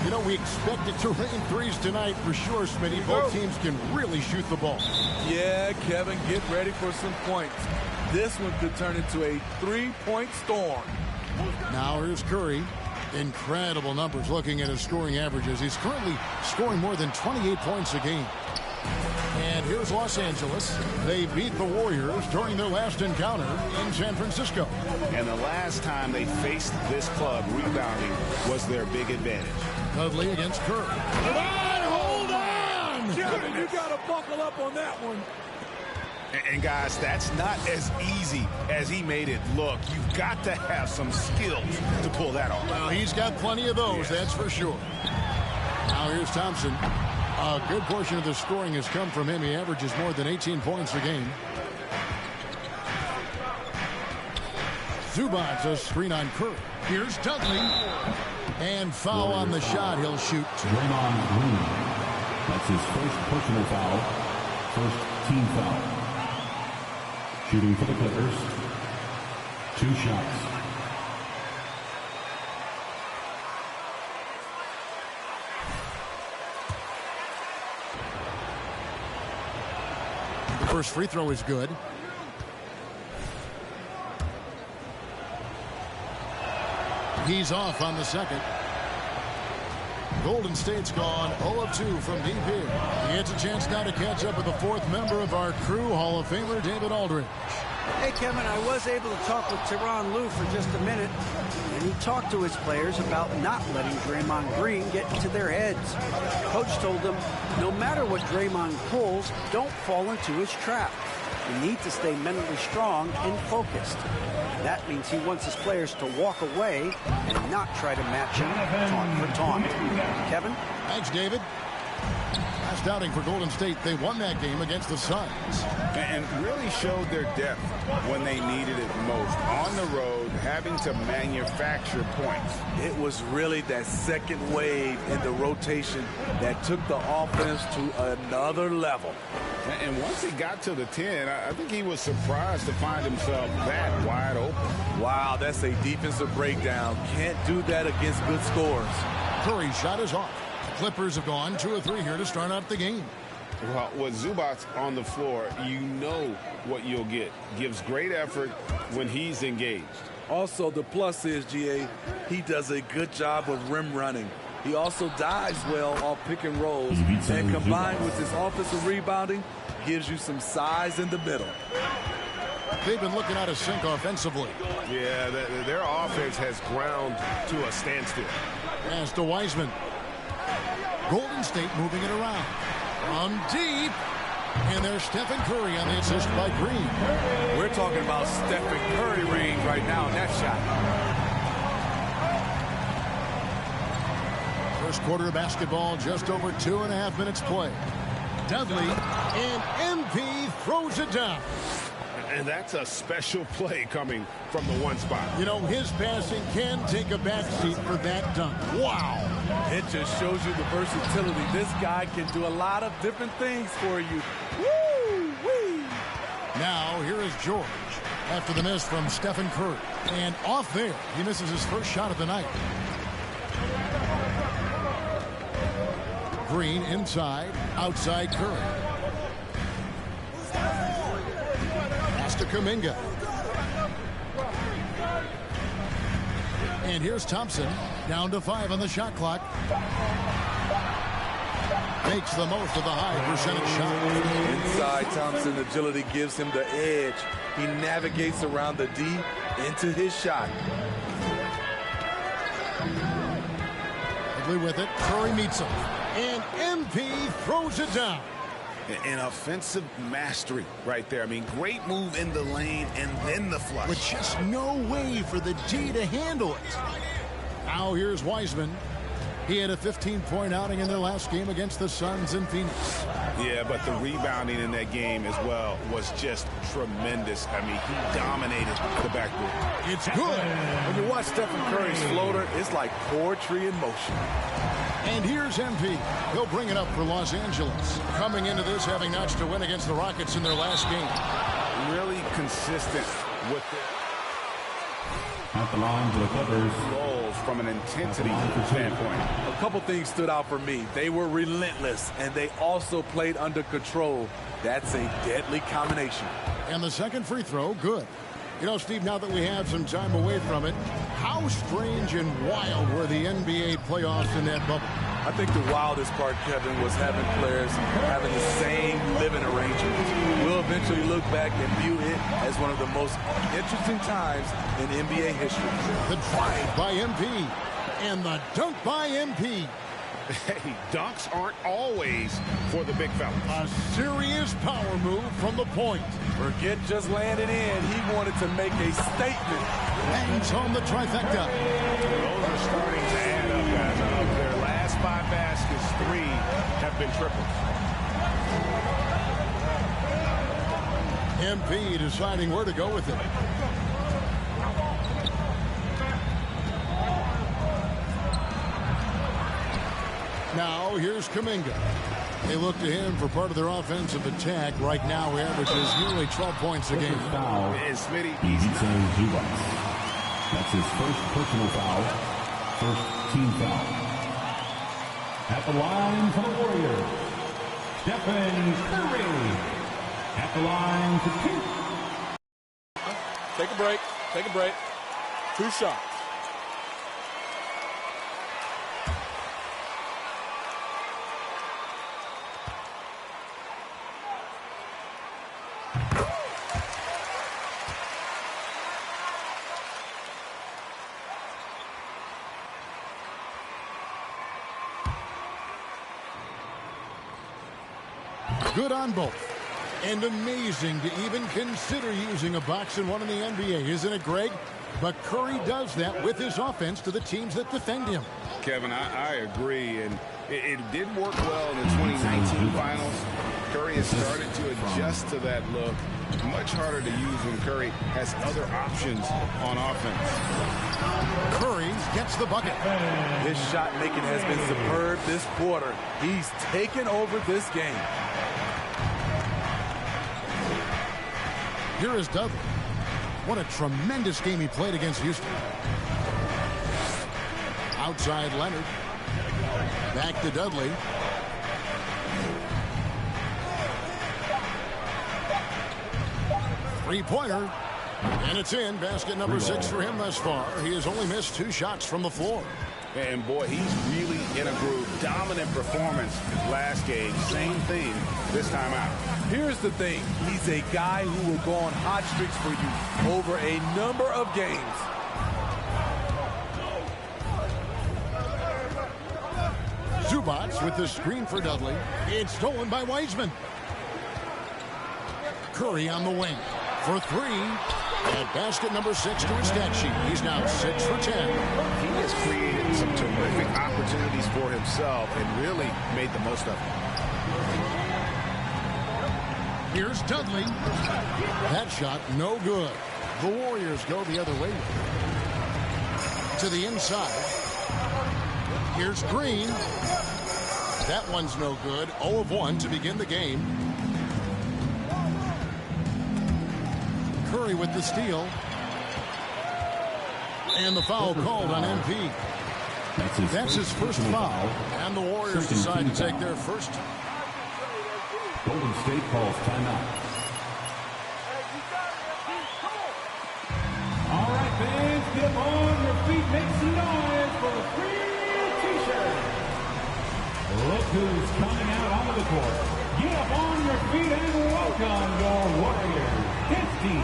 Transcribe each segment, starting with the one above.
You know, we expect it to rain threes tonight for sure, Smitty. Both teams can really shoot the ball. Yeah, Kevin, get ready for some points. This one could turn into a three-point storm. Now here's Curry. Incredible numbers looking at his scoring averages. He's currently scoring more than 28 points a game. And here's Los Angeles. They beat the Warriors during their last encounter in San Francisco. And the last time they faced this club, rebounding was their big advantage. Dudley against Curry. Hold on! Kevin, you got to buckle up on that one. And guys, that's not as easy as he made it look. You've got to have some skills to pull that off. Well, he's got plenty of those, that's for sure. Now here's Thompson. A good portion of the scoring has come from him. He averages more than 18 points a game. Zubac a screen on Curry. Here's Dudley. And foul on the shot. He'll shoot. Draymond Green. That's his first personal foul. First team foul. Shooting for the Clippers. 2 shots. The first free throw is good. He's off on the second. Golden State's gone 0 of 2 from deep here. He gets a chance now to catch up with the 4th member of our crew, Hall of Famer David Aldridge. Hey, Kevin, I was able to talk with Tyronn Lue for just a minute, and he talked to his players about not letting Draymond Green get into their heads. Coach told them, no matter what Draymond pulls, don't fall into his trap. You need to stay mentally strong and focused. That means he wants his players to walk away and not try to match him taunt for taunt. Kevin? Thanks, David. Last outing for Golden State, they won that game against the Suns. And really showed their depth when they needed it most. On the road, having to manufacture points. It was really that second wave in the rotation that took the offense to another level. And once he got to the 10, I think he was surprised to find himself that wide open. Wow, that's a defensive breakdown. Can't do that against good scores. Curry's shot is off. The Clippers have gone 2 of 3 here to start out the game. Well, with Zubac on the floor, you know what you'll get. Gives great effort when he's engaged. Also, the plus is, GA, he does a good job of rim running. He also dives well off pick and rolls, and combined with his offensive rebounding, gives you some size in the middle. They've been looking out of sync offensively. Yeah, their offense has ground to a standstill. Pass to Wiseman. Golden State moving it around. From deep. And there's Stephen Curry on the assist by Green. We're talking about Stephen Curry range right now in that shot. First quarter of basketball, just over 2.5 minutes play. Dudley, and MP throws it down. And that's a special play coming from the one spot. You know, his passing can take a backseat for that dunk. Wow. It just shows you the versatility. This guy can do a lot of different things for you. Woo-wee. Now, here is George after the miss from Stephen Curry. And off there, he misses his first shot of the night. Green inside, outside Curry. Pass to Kuminga. And here's Thompson, down to 5 on the shot clock. Makes the most of the high percentage shot. Inside, Thompson, agility gives him the edge. He navigates around the D into his shot. Quickly with it, Curry meets him. And MP throws it down. An offensive mastery right there. I mean, great move in the lane and then the flush. With just no way for the D to handle it. Now here's Wiseman. He had a 15-point outing in their last game against the Suns in Phoenix. Yeah, but the rebounding in that game as well was just tremendous. I mean, he dominated the backboard. It's good. When you watch Stephen Curry's floater, it's like poetry in motion. And here's MP. He'll bring it up for Los Angeles. Coming into this, having notched a win against the Rockets in their last game. Really consistent with it. At the line for the Clippers. Goals from an intensity standpoint. A couple things stood out for me. They were relentless, and they also played under control. That's a deadly combination. And the second free throw, good. You know, Steve, now that we have some time away from it, how strange and wild were the NBA playoffs in that bubble? I think the wildest part, Kevin, was having players having the same living arrangements. We'll eventually look back and view it as one of the most interesting times in NBA history. The drive by MP and the dunk by MP. Hey, dunks aren't always for the big fella. A serious power move from the point. Forget just landing in. He wanted to make a statement. Hangs home the trifecta. Those are starting to add up, guys. Of their last 5 baskets, 3 have been triples. MP deciding where to go with it. Now, here's Kuminga. They look to him for part of their offensive attack. Right now, he averages nearly 12 points a game. Foul. And Smitty, Ivica Zubac. That's his first personal foul. First team foul. At the line for the Warriors, Stephen Curry. At the line to 2. Take a break. Take a break. 2 shots. Good on both. And amazing to even consider using a box and one in the NBA, isn't it, Greg? But Curry does that with his offense to the teams that defend him. Kevin, I agree, and it did work well in the 2019 finals. Curry has started to adjust to that look. Much harder to use when Curry has other options on offense. Curry gets the bucket. His shot making has been superb this quarter. He's taken over this game. Here is Dudley. What a tremendous game he played against Houston. Outside Leonard. Back to Dudley. Three-pointer. And it's in. Basket number 6 for him thus far. He has only missed 2 shots from the floor. And, boy, he's really in a groove. Dominant performance last game. Same thing this time out. Here's the thing. He's a guy who will go on hot streaks for you over a number of games. Zubac with the screen for Dudley. It's stolen by Wiseman. Curry on the wing for 3. At basket number 6 to his stat sheet. He's now 6 for 10. He has created some terrific opportunities for himself and really made the most of them. Here's Dudley. That shot no good. The Warriors go the other way. To the inside. Here's Green. That one's no good. 0 of 1 to begin the game. Curry with the steal. And the foul called on MP. That's his first foul. And the Warriors decide to take their first. Golden State calls timeout. All right, fans, get up on your feet, make some noise for a free T-shirt. Look who's coming out onto the court. Get up on your feet and welcome your Warriors dance team.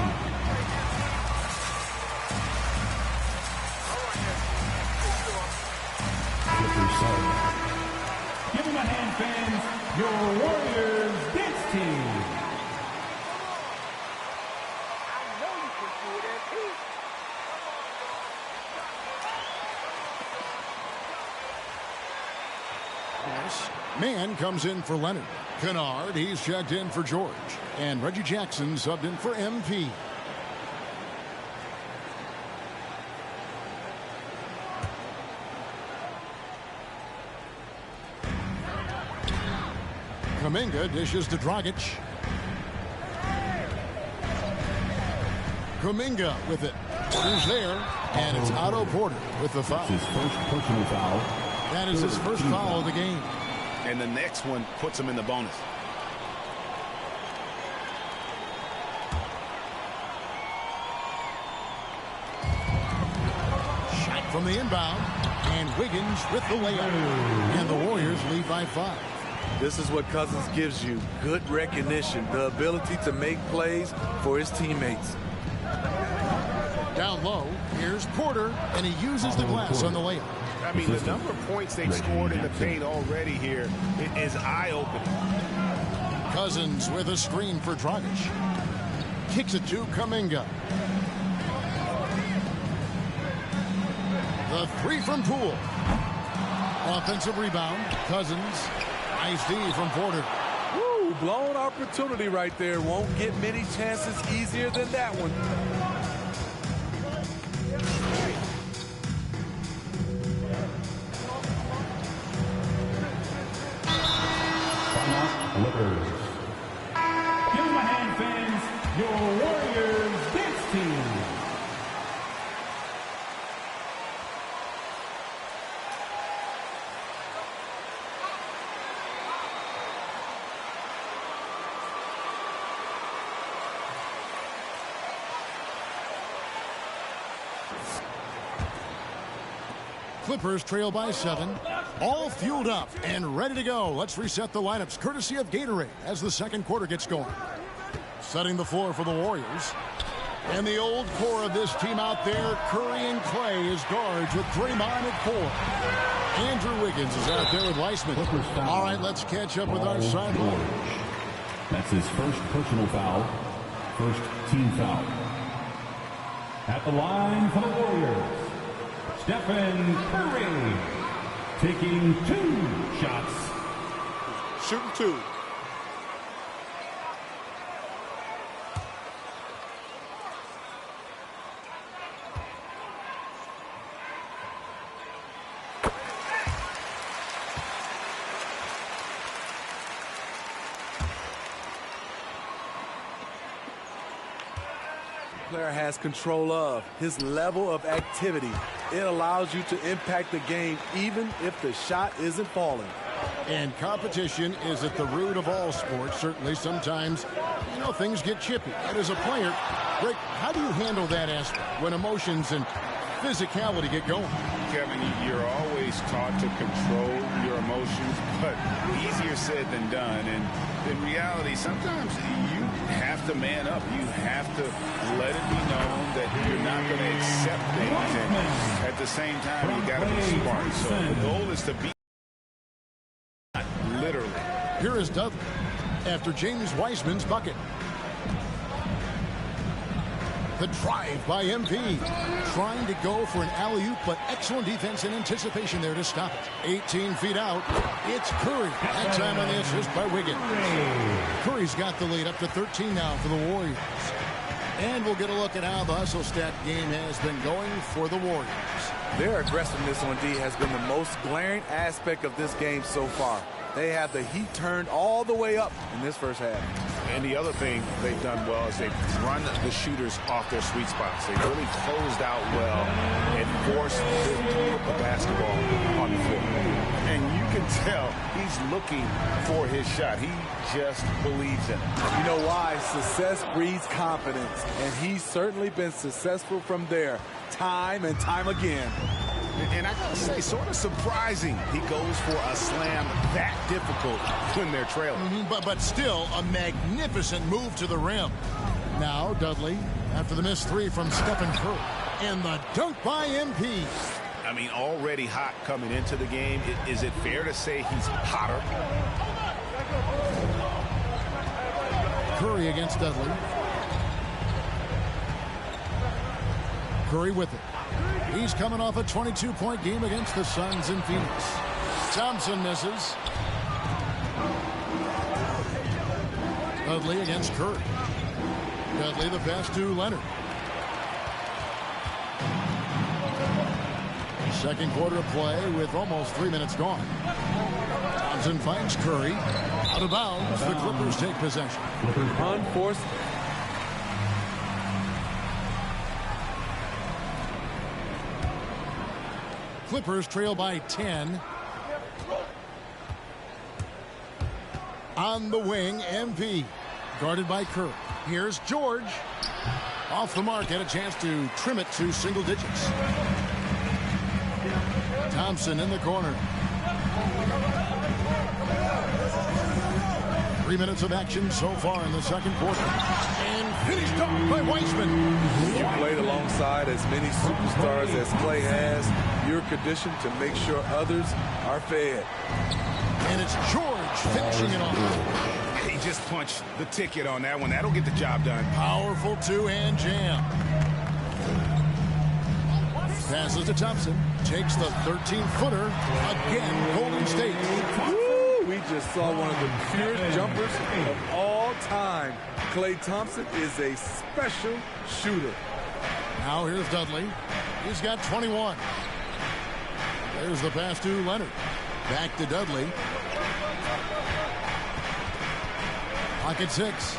Give them a hand, fans. Your Warriors dance team. Man comes in for Leonard. Kennard, he's checked in for George. And Reggie Jackson subbed in for MP. Kuminga dishes to Dragic. Kuminga with it. Who's there? And it's Otto Porter with the foul. His first personal foul. That is his first foul of the game. And the next one puts him in the bonus. Shot from the inbound. And Wiggins with the layup. And the Warriors lead by 5. This is what Cousins gives you. Good recognition. The ability to make plays for his teammates. Down low, here's Porter, and he uses the glass on the layup. I mean, the number of points they've scored in the paint already here is eye-opening. Cousins with a screen for Dragic. Kicks it to Kuminga. The three from Poole. Offensive rebound. Cousins. Nice D from Porter. Woo, blown opportunity right there. Won't get many chances easier than that one. Clippers. Give them a hand, fans. Your Warriors dance team. Clippers trail by 7. All fueled up and ready to go. Let's reset the lineups courtesy of Gatorade as the second quarter gets going. Setting the floor for the Warriors. And the old core of this team out there, Curry and Clay as guards with Draymond at 4. Andrew Wiggins is out there with Weissman. All right, let's catch up with our sideline. That's his first personal foul. First team foul. At the line for the Warriors, Stephen Curry. Taking 2 shots. Shooting 2. Player has control of his level of activity. It allows you to impact the game even if the shot isn't falling. And competition is at the root of all sports. Certainly sometimes, things get chippy. And as a player, Rick, how do you handle that aspect when emotions and physicality get going? Kevin, you're always taught to control your emotions, but easier said than done. And in reality, sometimes you have to man up. You have to let it be known that you're not going to accept things. And at the same time, you got to be smart. So the goal is to be literally. Here is Dudley after James Wiseman's bucket. The drive by MP. Trying to go for an alley-oop, but excellent defense and anticipation there to stop it. 18 feet out. It's Curry. That time on the assist by Wiggins. Curry's got the lead up to 13 now for the Warriors. And we'll get a look at how the hustle stat game has been going for the Warriors. Their aggressiveness on D has been the most glaring aspect of this game so far. They have the heat turned all the way up in this first half. And the other thing they've done well is they've run the shooters off their sweet spots. They've really closed out well and forced them to put the basketball on the floor. And you can tell he's looking for his shot. He just believes in it. You know why? Success breeds confidence. And he's certainly been successful from there time and time again. And I gotta say, sort of surprising he goes for a slam that difficult when they're trailing. But still a magnificent move to the rim. Now Dudley after the missed 3 from Stephen Curry. And the dunk by MP. I mean, already hot coming into the game. Is it fair to say he's hotter? Curry against Dudley. Curry with it. He's coming off a 22-point game against the Suns in Phoenix. Thompson misses. Dudley against Curry. Dudley the pass to Leonard. Second quarter of play with almost 3 minutes gone. Thompson finds Curry. Out of bounds. The Clippers take possession. Unforced. Clippers trail by 10. On the wing, MP. Guarded by Kerr. Here's George. Off the mark, had a chance to trim it to single digits. Thompson in the corner. 3 minutes of action so far in the second quarter. And finished off by Wiseman. You played alongside as many superstars as Clay has. You're conditioned to make sure others are fed. And it's George finishing it off. He just punched the ticket on that one. That'll get the job done. Powerful two-hand jam. Passes to Thompson. Takes the 13-footer. Again, Golden State. Woo, we just saw one of the purest jumpers of all time. Klay Thompson is a special shooter. Now here's Dudley. He's got 21. There's the pass to Leonard. Back to Dudley. Pocket 6.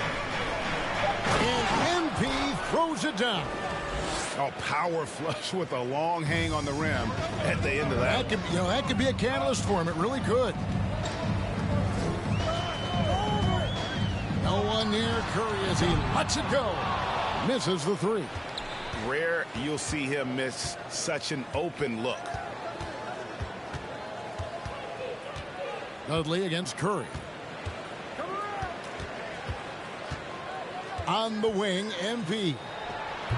And MP throws it down. Oh, power flush with a long hang on the rim at the end of that. That could be a catalyst for him. It really could. No one near Curry as he lets it go. Misses the three. Rare you'll see him miss such an open look. Dudley against Curry. On the wing, MP.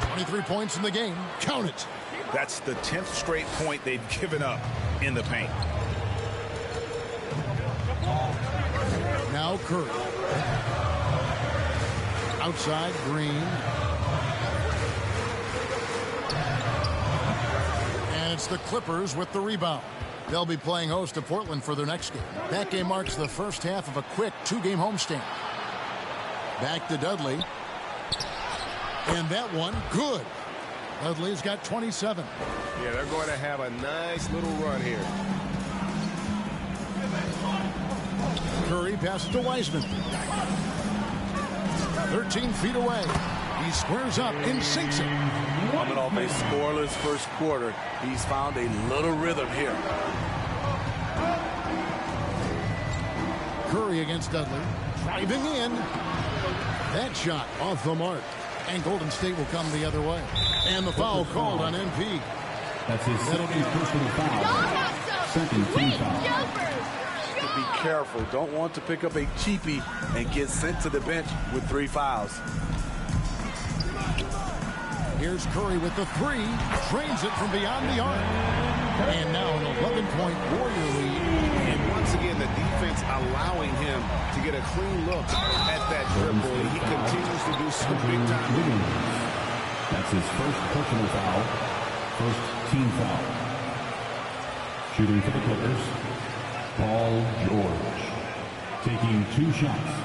23 points in the game. Count it. That's the 10th straight point they've given up in the paint. Now Curry. Outside, Green. And it's the Clippers with the rebound. They'll be playing host to Portland for their next game. That game marks the first half of a quick two-game homestand. Back to Dudley. And that one, good. Dudley's got 27. Yeah, they're going to have a nice little run here. Curry passes to Wiseman. 13 feet away. He squares up and sinks it. Coming off a scoreless first quarter, he's found a little rhythm here. Curry against Dudley. Driving in. That shot off the mark. And Golden State will come the other way. And the foul called on MP. That's his second personal foul. Second team foul. Be careful. Don't want to pick up a cheapie and get sent to the bench with 3 fouls. Here's Curry with the three. Drains it from beyond the arc. And now an 11-point Warrior lead. And once again, the defense allowing him to get a clean look at that dribble. And he continues to do some big-time moving. That's his first personal foul. First team foul. Shooting for the Clippers, Paul George. Taking 2 shots.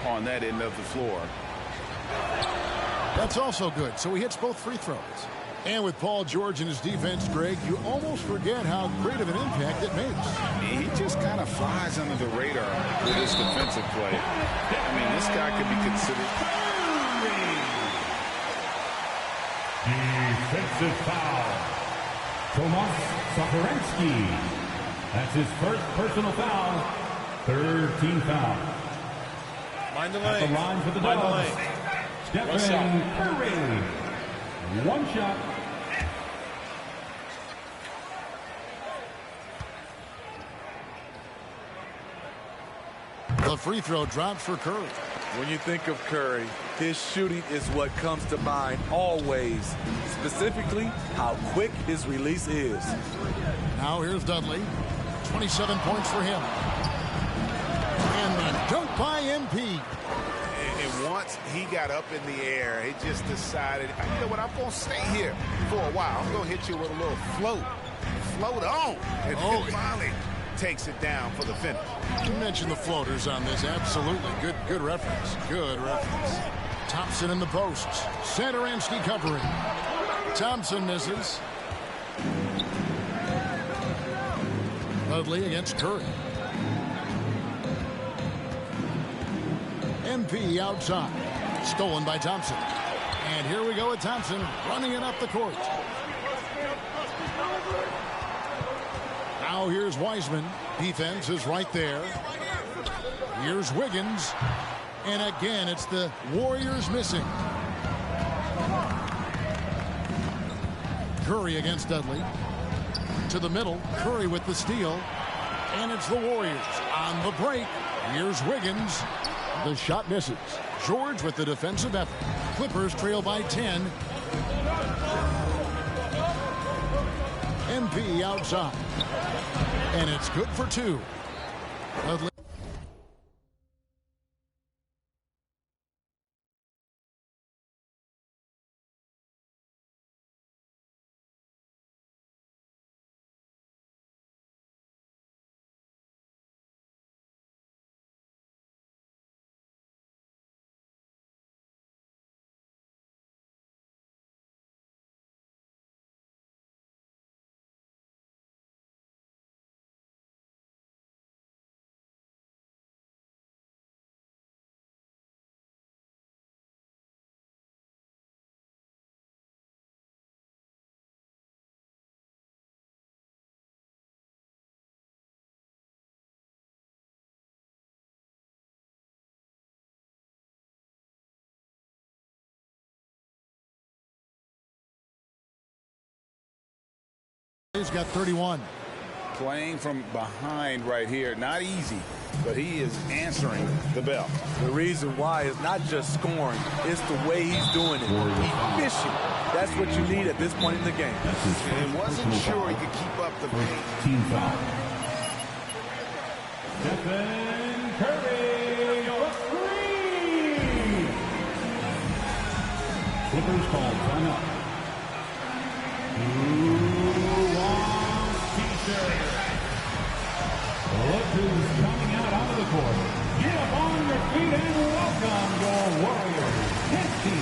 On that end of the floor. That's also good. So he hits both free throws. And with Paul George and his defense, Greg, you almost forget how great of an impact it makes. He just kind of flies under the radar with his defensive play. I mean, this guy could be considered. Defensive foul. Tomas Satoransky. That's his first personal foul. Third team foul. Mind the At the lane. line for the Mind the Dogs. lane. Stephen Curry. One shot. The free throw drops for Curry. When you think of Curry, his shooting is what comes to mind always. Specifically, how quick his release is. Now here's Dudley. 27 points for him. And the dunk by MP. And once he got up in the air, he just decided, you know what, I'm going to stay here for a while. I'm going to hit you with a little float. Float on. And then finally takes it down for the finish. You mentioned the floaters on this. Absolutely. Good reference. Good reference. Thompson in the posts. Satoransky covering. Thompson misses. Dudley against Curry. MP outside. Stolen by Thompson. And here we go with Thompson running it up the court. Now here's Wiseman. Defense is right there. Here's Wiggins. And again, it's the Warriors missing. Curry against Dudley. To the middle. Curry with the steal. And it's the Warriors on the break. Here's Wiggins. The shot misses. George with the defensive effort. Clippers trail by 10. MP outside. And it's good for 2. Dudley. He's got 31. Playing from behind right here. Not easy, but he is answering the bell. The reason why is not just scoring. It's the way he's doing it. Efficient. That's what you need at this point in the game. And wasn't sure he could keep up the pace. Team foul. Stephen Curry with 3. Clippers call timeout. Look who's coming out onto the court. Get up on your feet and welcome your Warriors. 15.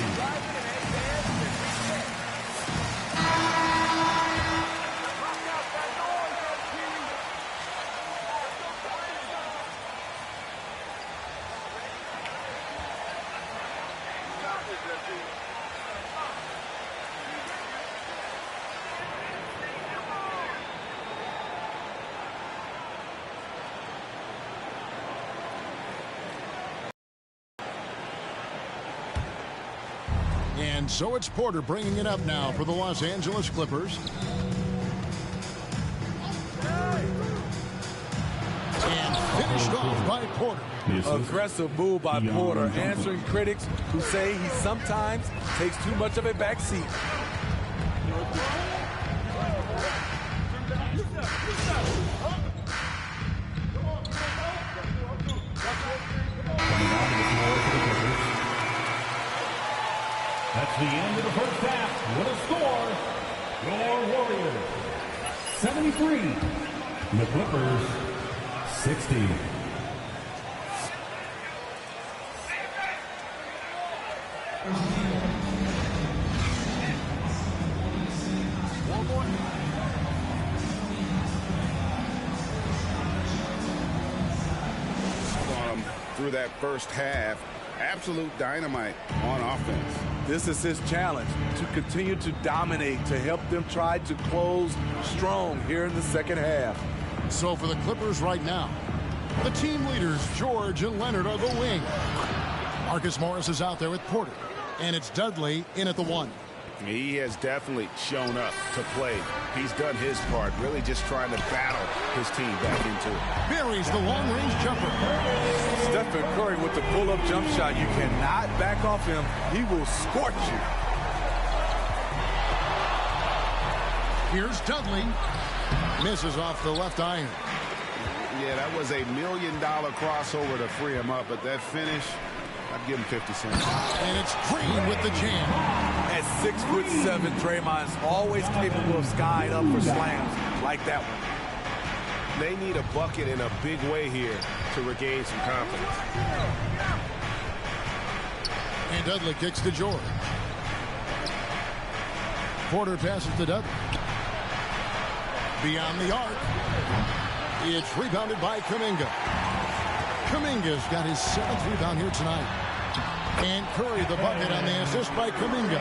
And so it's Porter bringing it up now for the Los Angeles Clippers. And finished off by Porter. Aggressive move by Porter, answering critics who say he sometimes takes too much of a back seat. That's the end of the first half. What a score. Your Warriors 73. The Clippers 60. Through that first half, absolute dynamite on offense. This is his challenge, to continue to dominate, to help them try to close strong here in the second half. So for the Clippers right now, the team leaders, George and Leonard, are the wing. Marcus Morris is out there with Porter. And it's Dudley in at the 1. He has definitely shown up to play. He's done his part, really just trying to battle his team back into it. Buries the long-range jumper. Stephen Curry with the pull-up jump shot. You cannot back off him. He will scorch you. Here's Dudley. Misses off the left iron. Yeah, that was $1 million crossover to free him up, but that finish, I'd give him 50 cents. And it's Green with the jam. At 6'7", Draymond's always capable of skying up for slams like that one. They need a bucket in a big way here to regain some confidence. And Dudley kicks to George. Porter passes to Dudley. Beyond the arc. It's rebounded by Kuminga. Kuminga's got his 7th rebound here tonight. And Curry the bucket on the assist by Kuminga.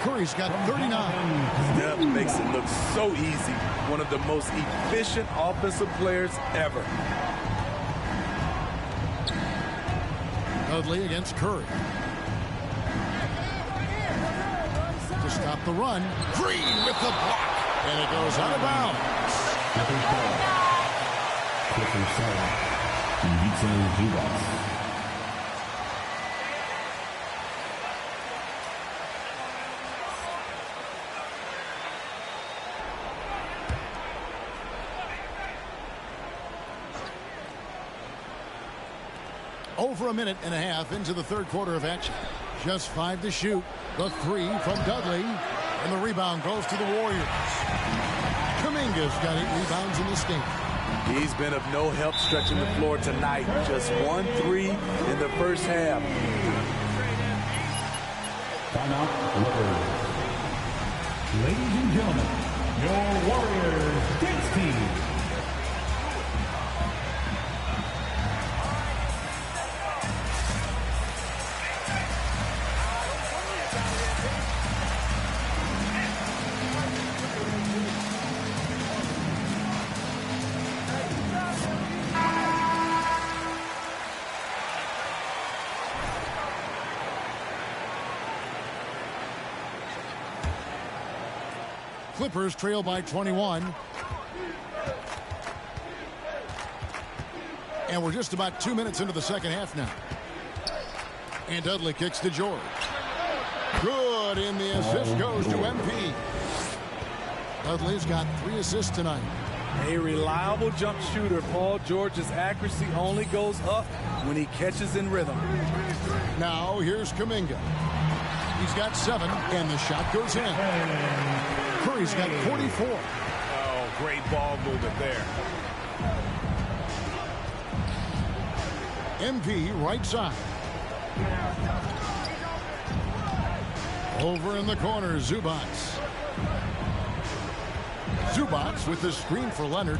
Curry's got 39. That makes it look so easy. One of the most efficient offensive players ever. Dudley against Curry. To stop the run. Green with the block. And it goes out of bounds. Over a minute and a half into the third quarter of action. Just 5 to shoot. The 3 from Dudley. And the rebound goes to the Warriors. Kuminga's got 8 rebounds in this game. He's been of no help stretching the floor tonight. Just 1 3 in the first half. Timeout, Clippers. Ladies and gentlemen, your Warriors dance team. Clippers trail by 21. And we're just about 2 minutes into the second half now. And Dudley kicks to George. Good, and the assist goes to MP. Dudley's got 3 assists tonight. A reliable jump shooter. Paul George's accuracy only goes up when he catches in rhythm. Now here's Kuminga. He's got 7, and the shot goes in. Curry's got 44. Oh, great ball movement there. MP right side. Over in the corner, Zubats. Zubats with the screen for Leonard.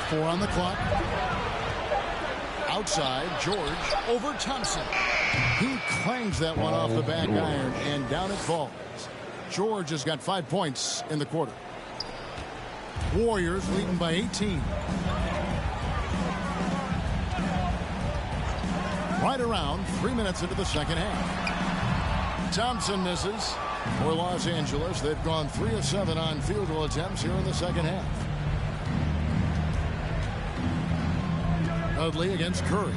4 on the clock. Outside, George over Thompson. He clangs that one off the back iron, and down it falls. George has got 5 points in the quarter. Warriors leading by 18. Right around 3 minutes into the second half. Thompson misses for Los Angeles. They've gone 3 of 7 on field goal attempts here in the second half. Dudley against Curry.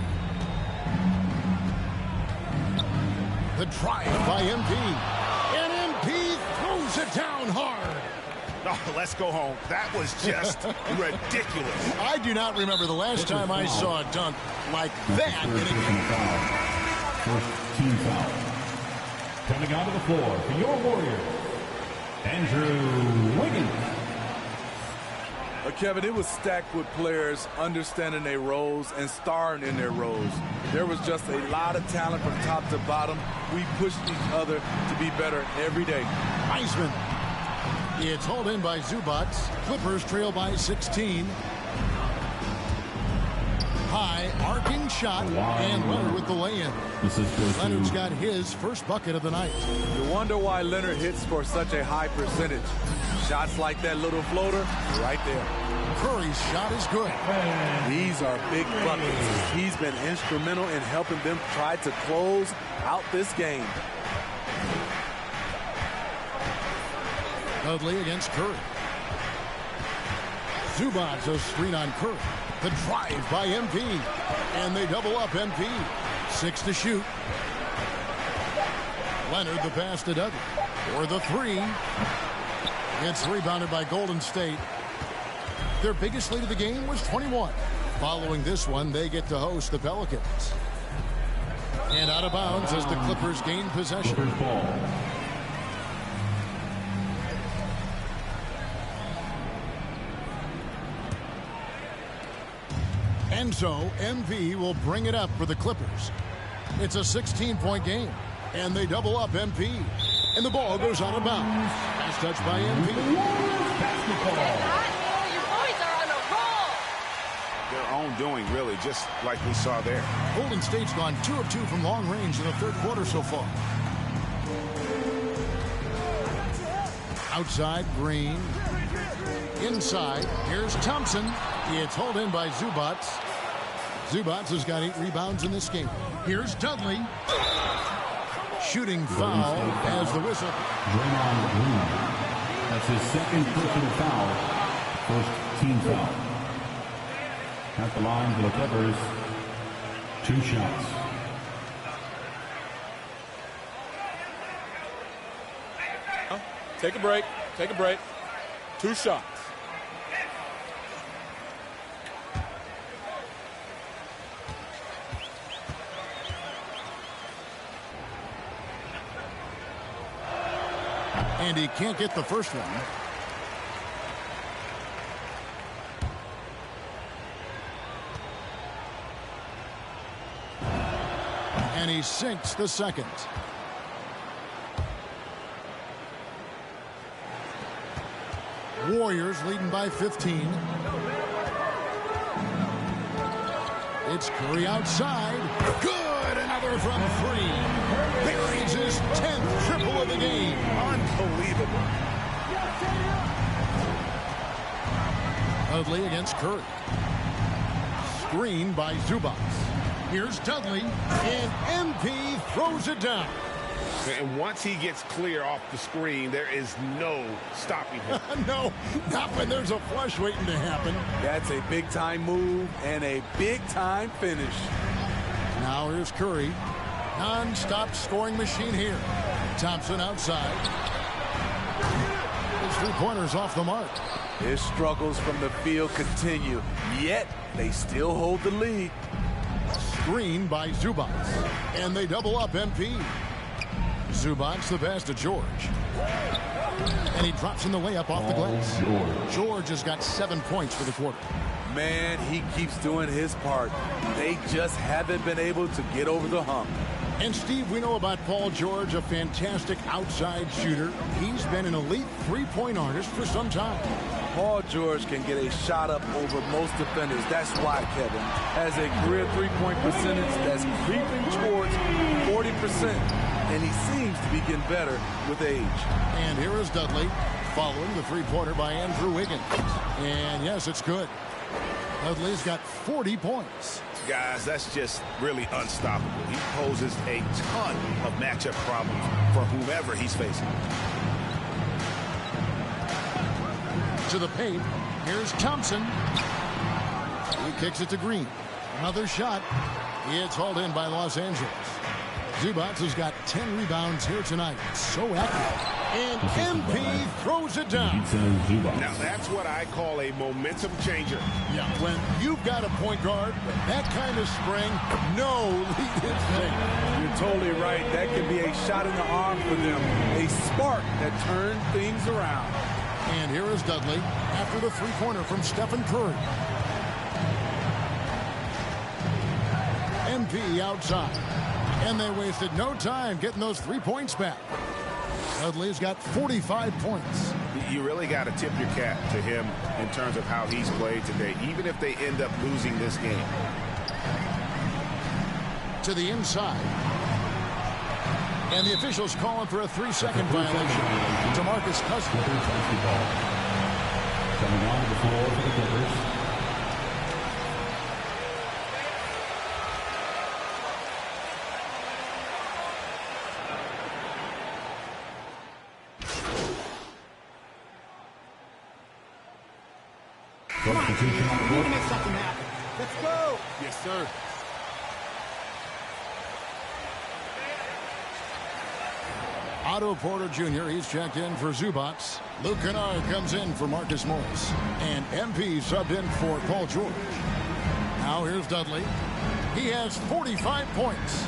The drive by MP. And MP throws it down hard. Oh, let's go home. That was just ridiculous. I do not remember the last time I saw a dunk like that in a game. First team foul. Coming onto the floor for your Warriors, Andrew Wiggins. Kevin, it was stacked with players understanding their roles and starring in their roles. There was just a lot of talent from top to bottom. We pushed each other to be better every day. Wiseman. It's hauled in by Zubats. Clippers trail by 16. High arcing shot, and Leonard with the lay-in. Leonard's got his first bucket of the night. You wonder why Leonard hits for such a high percentage. Shots like that little floater, right there. Curry's shot is good. These are big buckets. He's been instrumental in helping them try to close out this game. Dudley against Curry. Zubats a screen on Curry. The drive by MP. And they double up MP. 6 to shoot. Leonard the pass to Dudley. For the 3. It's rebounded by Golden State. Their biggest lead of the game was 21. Following this one, they get to host the Pelicans. And out of bounds as the Clippers gain possession. Clippers ball. And so MP will bring it up for the Clippers. It's a 16-point game, and they double up MP. And the ball goes out of bounds. Pass touch by MP. Your boys are on a roll. Their own doing, really, just like we saw there. Golden State's gone 2 of 2 from long range in the third quarter so far. Outside, Green. Inside, here's Thompson. It's hauled in by Zubac. Zubac has got 8 rebounds in this game. Here's Dudley. Shooting foul as the whistle. Draymond Green. That's his second personal foul. First team foul. At the line for the Clippers. 2 shots. Take a break. Take a break. 2 shots. And he can't get the first one. And he sinks the second. Warriors leading by 15. It's Curry outside. Good! Another from 3. Buries his 10th triple of the game. Unbelievable. Dudley against Curry. Screen by Zubac. Here's Dudley, and MP throws it down. And once he gets clear off the screen, there is no stopping him. No, not when there's a flush waiting to happen. That's a big-time move and a big-time finish. Now here's Curry. Non-stop scoring machine here. Thompson outside. His 3-pointers off the mark. His struggles from the field continue, yet they still hold the lead. Screen by Zubac. And they double up MP. Zubac the pass to George. And he drops in the layup off the glass. George has got 7 points for the quarter. Man, he keeps doing his part. They just haven't been able to get over the hump. And Steve, we know about Paul George, a fantastic outside shooter. He's been an elite 3-point artist for some time. Paul George can get a shot up over most defenders. That's why Kevin has a career 3-point percentage that's creeping towards 40%. And he seems to be getting better with age. And here is Dudley following the 3-pointer by Andrew Wiggins. And yes, it's good. Dudley's got 40 points. Guys, that's just really unstoppable. He poses a ton of matchup problems for whomever he's facing. To the paint. Here's Thompson. He kicks it to Green. Another shot. It's hauled in by Los Angeles. Zubac has got 10 rebounds here tonight. So accurate. And MP throws it down. Now that's what I call a momentum changer. Yeah, when you've got a point guard with that kind of spring, no lead is safe. You're totally right. That can be a shot in the arm for them. A spark that turns things around. And here is Dudley after the 3-pointer from Stephen Curry. MP outside. And they wasted no time getting those 3 points back. Dudley's got 45 points. You really got to tip your cap to him in terms of how he's played today, even if they end up losing this game. To the inside. And the officials calling for a 3-second violation. DeMarcus Cousins. Coming onto the floor for the Clippers. Substitution on the court. Let's go. Yes, sir. Otto Porter Jr., he's checked in for Zubac. Luke Kennard comes in for Marcus Morris. And MP subbed in for Paul George. Now here's Dudley. He has 45 points.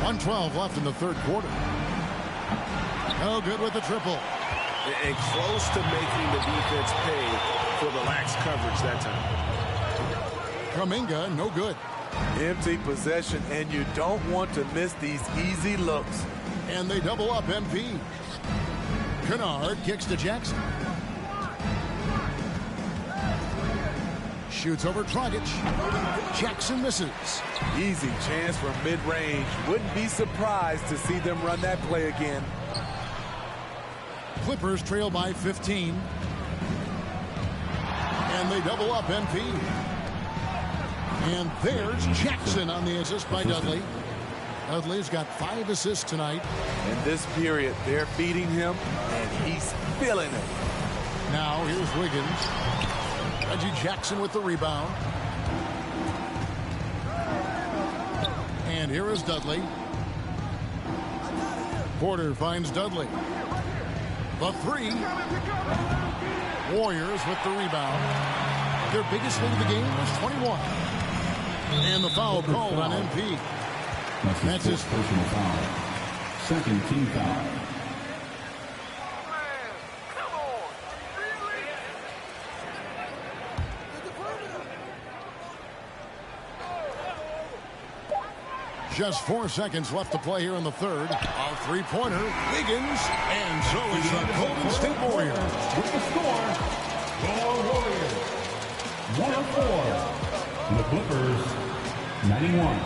1:12 left in the third quarter. No good with the triple. and close to making the defense pay for the lax coverage that time. Kuminga, no good. Empty possession, and you don't want to miss these easy looks. And they double up MP. Kennard kicks to Jackson. Shoots over Dragic. Jackson misses. Easy chance from mid-range. Wouldn't be surprised to see them run that play again. Clippers trail by 15. And they double up MP. And there's Jackson on the assist by Dudley. Dudley's got 5 assists tonight. In this period, they're feeding him, and he's feeling it. Now here's Wiggins. Reggie Jackson with the rebound. And here is Dudley. Porter finds Dudley. The 3. Warriors with the rebound. Their biggest lead of the game was 21. And the foul called on MP. That's his personal foul. Second team foul. Just 4 seconds left to play here in the third. A three-pointer, Wiggins, and so is the Golden State Warriors. With the score, the Warriors 104. The Clippers 91.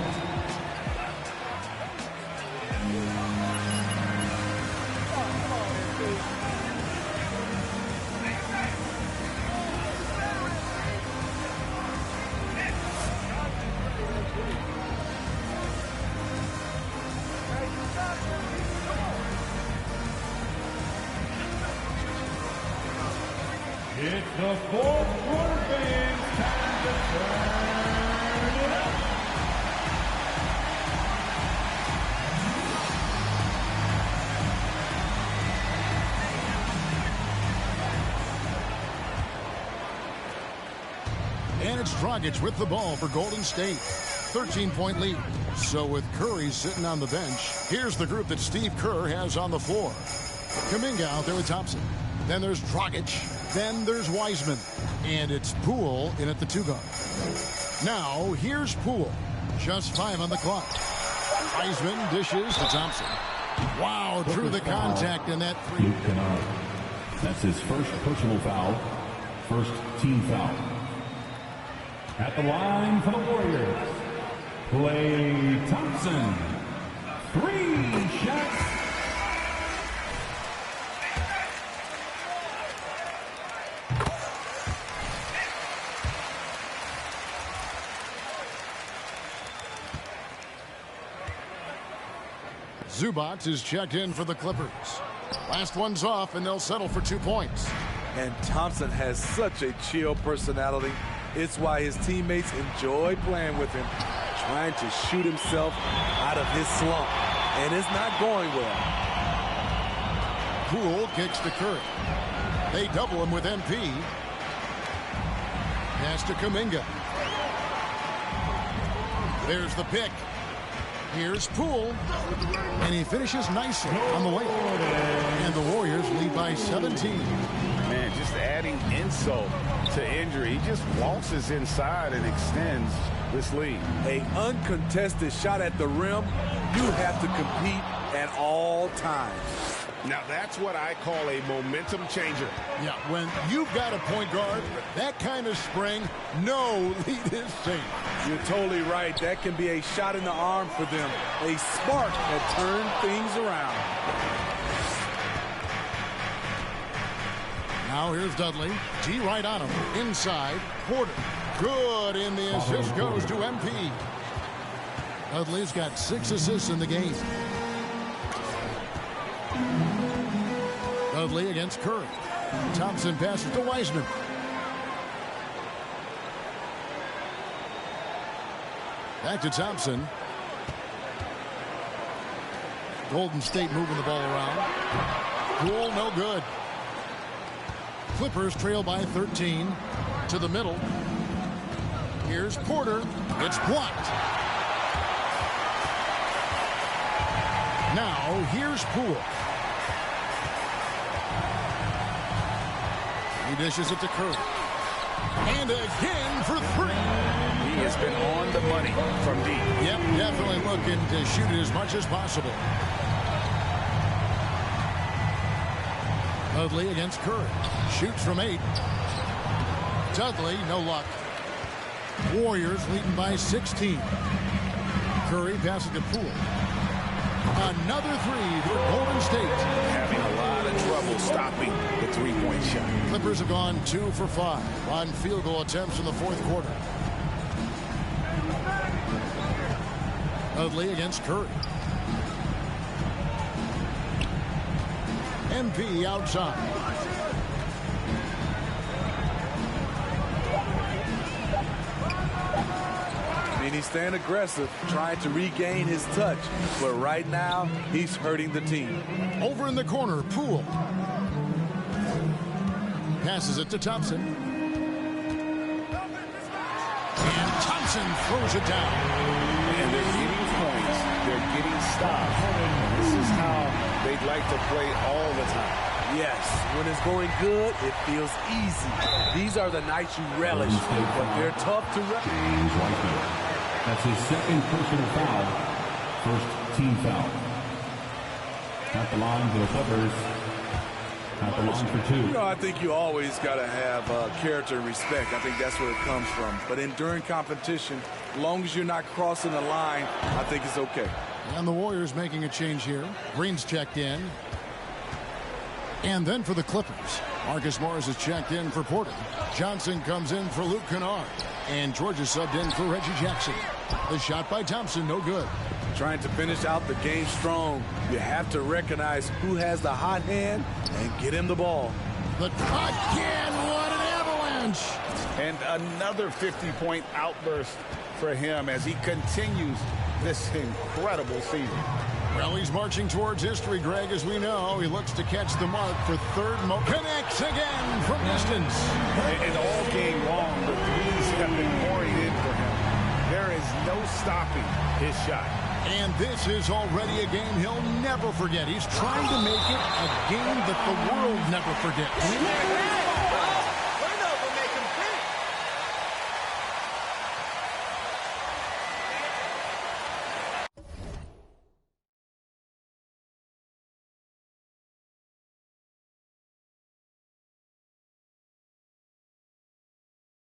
It's the fourth quarter, fans. Time to turn it up. And it's Dragic with the ball for Golden State. 13-point lead. So with Curry sitting on the bench, here's the group that Steve Kerr has on the floor. Kuminga out there with Thompson. Then there's Dragic. Then there's Wiseman. And it's Poole in at the 2 guard. Now, here's Poole. Just 5 on the clock. Wiseman dishes to Thompson. Wow, through the contact in that 3. Luke Kennard. That's his first personal foul. First team foul. At the line for the Warriors, Klay Thompson. 3 shots. Zubac is checked in for the Clippers. Last one's off, and they'll settle for 2 points. And Thompson has such a chill personality. It's why his teammates enjoy playing with him, trying to shoot himself out of his slump. And it's not going well. Poole kicks to Curry. They double him with MP. Pass to Kuminga. There's the pick. Here's Poole. And he finishes nicely on the way. And the Warriors lead by 17. Man, just adding insult to injury. He just waltzes inside and extends this lead. An uncontested shot at the rim, you have to compete at all times. Now, that's what I call a momentum changer. Yeah, when you've got a point guard, that kind of spring, no lead is safe. You're totally right. That can be a shot in the arm for them. A spark that turned things around. Now here's Dudley. G right on him. Inside. Porter. Good. And the assist goes to MP. Dudley's got 6 assists in the game. Dudley against Curry. Thompson passes to Wiseman. Back to Thompson. Golden State moving the ball around. Poole, no good. Clippers trail by 13. To the middle. Here's Porter. It's blocked. Now, here's Poole. He dishes it to Curry. And again for three. He has been on the money from deep. Yep, definitely looking to shoot it as much as possible. Dudley against Curry. Shoots from 8. Dudley, no luck. Warriors leading by 16. Curry passes to Poole. Another three for Golden State. Having a lot of trouble stopping the three-point shot. Clippers have gone 2 for 5 on field goal attempts in the fourth quarter. Dudley against Curry. MP outside. I mean, he's staying aggressive, trying to regain his touch. But right now, he's hurting the team. Over in the corner, Poole. Passes it to Thompson. And Thompson throws it down. And they're getting points. They're getting stops. This is how they'd like to play all the time. Yes, when it's going good, it feels easy. These are the nights you relish, but they're tough to James Whitey. That's his second personal foul. First team foul. At the line for the Clippers. At the line for 2. You know, I think you always got to have character and respect. I think that's where it comes from. But during competition, as long as you're not crossing the line, I think it's okay. And the Warriors making a change here. Green's checked in. And then for the Clippers, Marcus Morris is checked in for Porter. Johnson comes in for Luke Kennard. And George is subbed in for Reggie Jackson. The shot by Thompson, no good. Trying to finish out the game strong, you have to recognize who has the hot hand and get him the ball. But again, what an avalanche! And another 50-point outburst for him as he continues this incredible season. Well, he's marching towards history, Greg, as we know. He looks to catch the mark for third. Connects again from distance. And all game long, the threes have been pouring in for him. There is no stopping his shot. And this is already a game he'll never forget. He's trying to make it a game that the world never forgets.